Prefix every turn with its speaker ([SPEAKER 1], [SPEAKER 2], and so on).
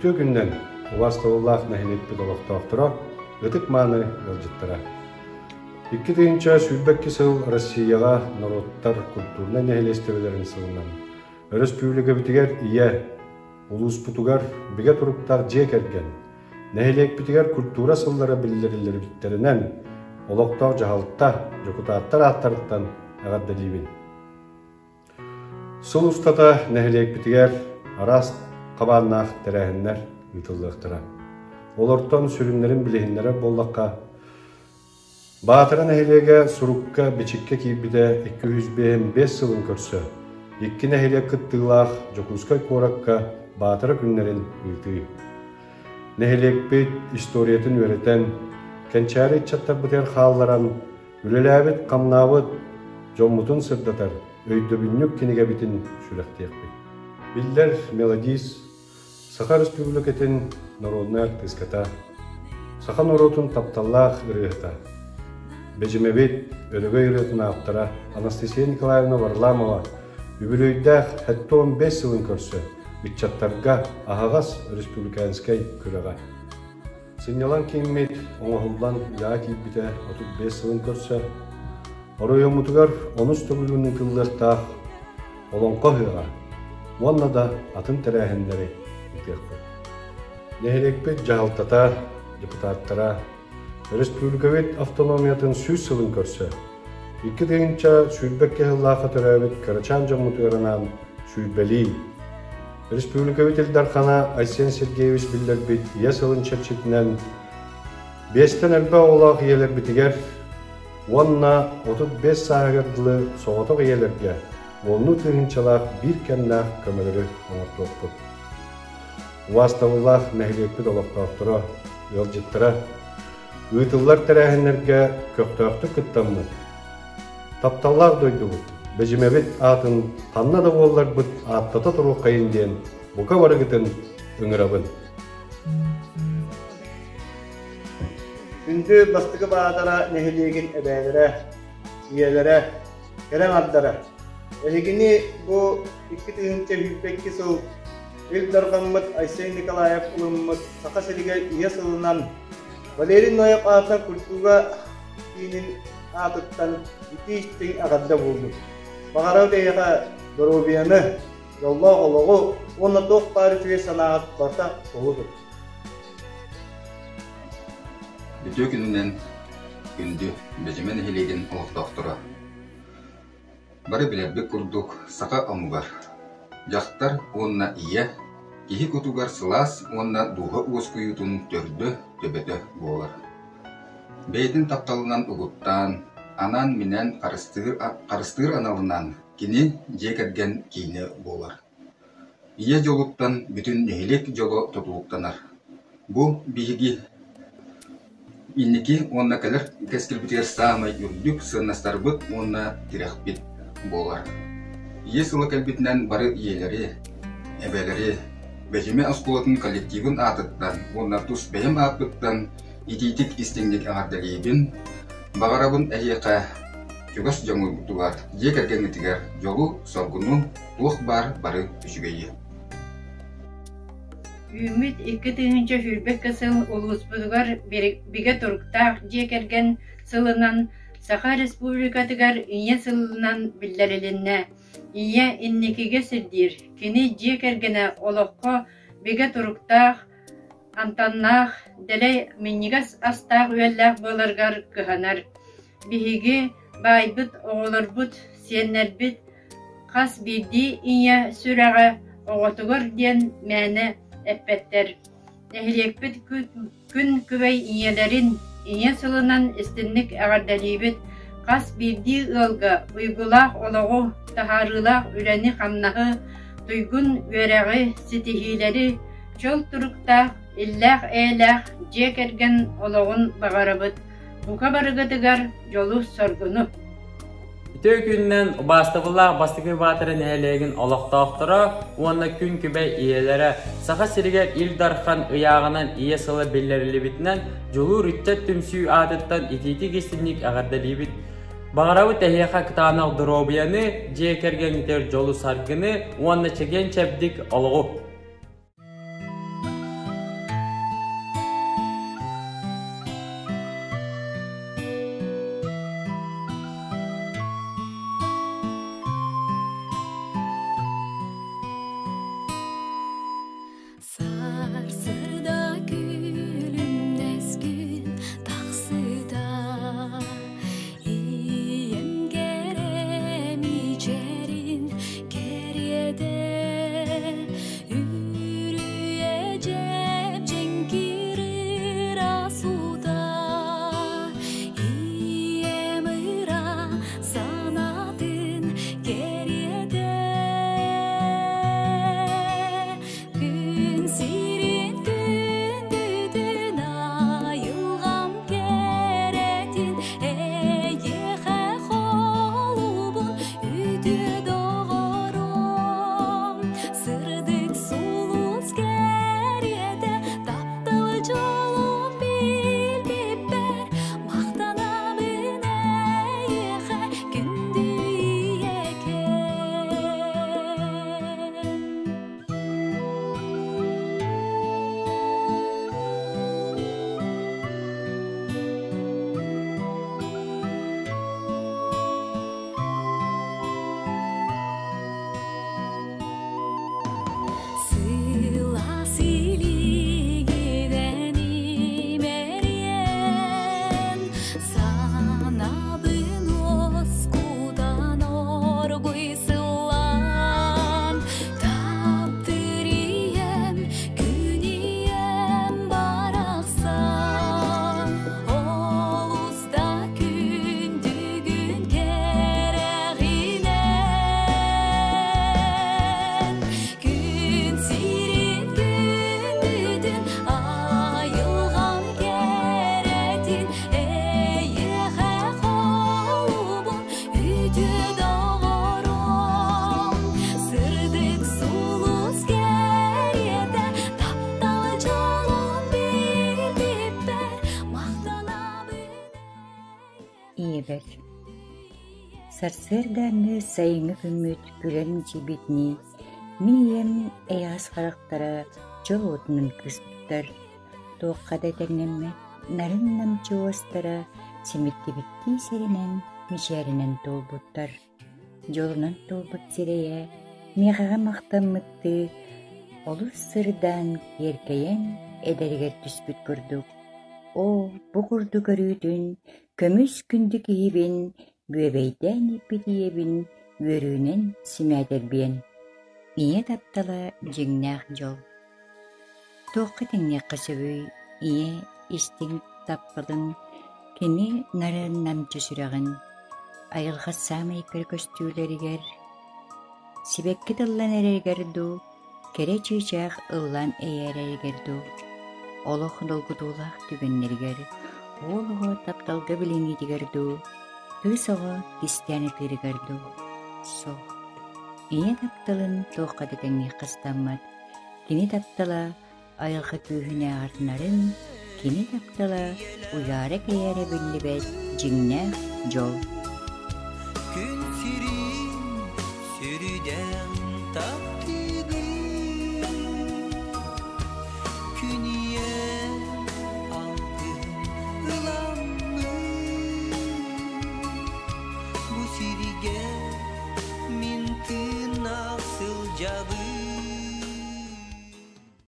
[SPEAKER 1] Бүтө күннен Уаставуллах нәһилеппит олохтоохтора ытык мааны ылжыттара. 2-нче сүлбәкки сыл Россияга народтар культурна нәһилестебелерин сылынан. Республика битигер ия улус путугар биге туруктар жекерген. Нәһилек битигер культура сыллары билдирилер биттеринен олоктоо жаһалтта жокутааттар аттарыттан агаддалибин. Сыл устата нәһилек битигер арас кабааннаах терәһиннер ытыллыктыра. Олортон сүрүннерин билихиннере боллакка Баатыра нәһилеге сурукка бичикке кийбиде 205 сылын көрсө. 2 нәһиле кыттыылаах жокускай коракка баатыра күннерин ыйтыы. Нәһилекпит историятын үөретен, кенчаары чаттарбытер хаалларан, үлеләбит камнаабыт жоммутун сырдатар, өйдөбүннүк киниге битин сүрәхтиякпит. Биллер мелодис, Саха Республикатын народный артиската, Саха народун тапталлаах ырыыта. Бежимебит өлөгөй үрөтүн аптара Анастасия Николаевна Варламова үбүлөйдәх 15 сылын көрсө, битчаттарга ахагас республиканскай күрәгә. Сынялан кийиммит оңоһуллан яа кийбите 35 сылын көрсө, оройомутугар 13 төгүлүнүн кыллыктаах олонко хыга, уанна да атын терәһендери итекпе. Нәһилекпит жаһалтата депутаттара Республикавит автономиятын сүз сылын көрсө. 2-нче сүлбәкке хыллааха төрәбит Карачан жомутуарынан сүлбәли. Республикавит Илдархана Айсен Сергеевич билдербит ия сылын черчитинен 5-тен әлбә олақ иелер битигер, онна 35 сағырдылы соғытық иелерге, онну тыгынчалақ бір кәннақ көмелері оңыртуқпыт. Уаставуллах нәһилекпит олақтақтыра, ылжыттыра, Үйтыллар тәрәһінлерге көқтөқтү кыттамны. Тапталлар дойды бұд. Бәжімебет атын қанна да болар бұд аттата тұру қайын ден бұқа барығытын өңірабын.
[SPEAKER 2] Үнді бастығы бағадара нәхилеген әбәлері, иелері, керем аддары. Әлігіні бұл 2-нче хүлбәкке сыл Илдарханмыт Айсен Николаев ұлыммыт Сақа Сәріге ие сылынан Валерий Нояк атына культура кейінін атыттан итештің ағадда болды. Бағарау дейіға Доробияны, жолла олығы, оны тоқ тарифе санағат барта солыды.
[SPEAKER 3] Бүтө күнінен күнді бәжімен хелеген олықтақтыра. Бары білербек күрдік сақа амугар. Жақтар онына ие, кихи күтугар сылас онына дуға уыз күйутун төрді төбеті болар. Бейдін тапталынан ұғыттан, анан менен қарыстыр аналынан кені жекерген кейіне болар. Ие жолуттан бүтін нәхилек жолу тұтылуқтанар. Бұл бейгі иннеки онына кәлір кәскілбітер самай үрдік сынастар бұд онына тирақпет болар. Ие сылы кәлбетінен бары иелері, әбәлері, Бәжіме аскулатын коллективын атыттан, онна тұс бәйім апыттан, ититик истеңдек аңардалейбін, бағарабын әйеқа көгас жаңы бұтуғар, жек әргеңітігер жолу соргунун туық бар бары үшігейі.
[SPEAKER 4] Үміт 2-нче хүлбәкке сыл улус бұдығар биге тұрықтақ жек әрген сылынан Саха Республикатығар ие сылынан білдерілінне. Ия иннекеге сирдир, кини жек әргені олыққа биге тұруқтақ, антаннақ, дәлей миннигас астақ үйәлләқ боларғар күханар. Бихиги байбыт оғылырбыт, сеннербіт, қас бірді ия сүрәға оғытығыр ден мәні әппеттер. Нәхилекбіт күн күбәй иелерін ия сылынан істінлік ағардалибіт, қас бірді ылға ұйгылақ олығы тахарылақ үрәні қамнағы, туйгун өрәғі сетихилері, чол тұрықтақ, илләқ әйләқ, жек әрген олығын бағарабыт. Бұқа барығыдығар жолу соргуну.
[SPEAKER 5] Бүтө күннен Уаставуллах бастығы батырын әлеген олықтақтыра, онна күн күбәй иелері Саха Сәріге Илдархан ұяғынан ие сылы беллерілі бітінен жолу рүттет түмсүй адыттан итеті кестінік ағардалі біт. Бағарауы тәхеқа кытанақ Доробияны, жекерген жолу саргыны, онна чеген чәбдік олығы.
[SPEAKER 6] билбетер. Сарсырданны сайыңы күммүт күлен жибитни, мием эяс характара жол отунун кыспыттар. Тоққада тәңнемме нарын намчы остара симитти битти серинен мишеринен толбуттар. Жолунан толбут сирeye меғаға мақтаммытты, олус сырдан еркейен эдергер түспүт көрдүк. О, бу курду көрүүтүн көмүс күндүк ийбин, бөбейден иппитиебин, өрүүнен симәдербиен. Ие таптала жеңнәк жол. Тоққы теңне қысыбүй, ие истин таппылын, кені нарын намчы сүрағын, айылға самай көркөстүүлерігер. Сибекки тыллан әрергерду, кере чүйчақ ыллан әйәрергерду. Олық долгудулақ түгеннергер, олығы тапталғы біліңетігерду, тысығы кистянетлерігерду. Со. Ие тапталын тоққады тәңне қыстаммат, кені таптала айылғы күйіне артынарын, кені таптала уяры кәйәрі білібет жіңнәк жол.
[SPEAKER 7] Күн сирин сөрүден таптыгы, күние алтын ыламны. Бу сириге мин тын аксыл жабы